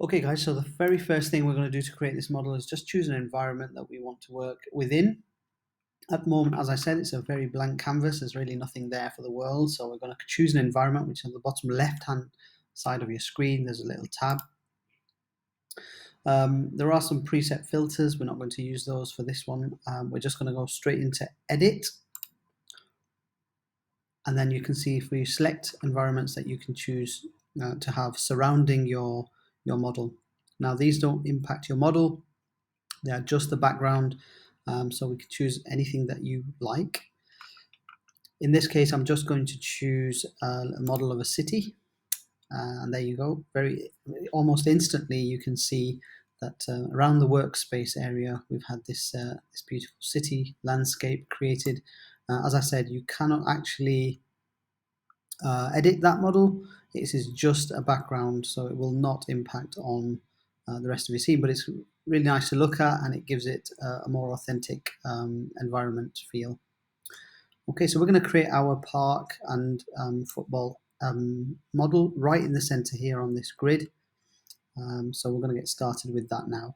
Okay guys, so the very first thing we're going to do to create this model is just choose an environment that we want to work within. At the moment, as I said, it's a very blank canvas. There's really nothing there for the world. So we're going to choose an environment, which is at the bottom left-hand side of your screen. There's a little tab. There are some preset filters. We're not going to use those for this one. We're just going to go straight into edit. And then you can see if we select environments that you can choose to have surrounding your model. Now, these don't impact your model. They are just the background, so we can choose anything that you like. In this case, I'm just going to choose a model of a city, and there you go. Almost instantly, you can see that around the workspace area, we've had this beautiful city landscape created. As I said, you cannot actually edit that model. This is just a background, so it will not impact on the rest of your scene, but it's really nice to look at, and it gives it a more authentic environment feel. Okay, so we're going to create our park and football model right in the center here on this grid. So we're going to get started with that now.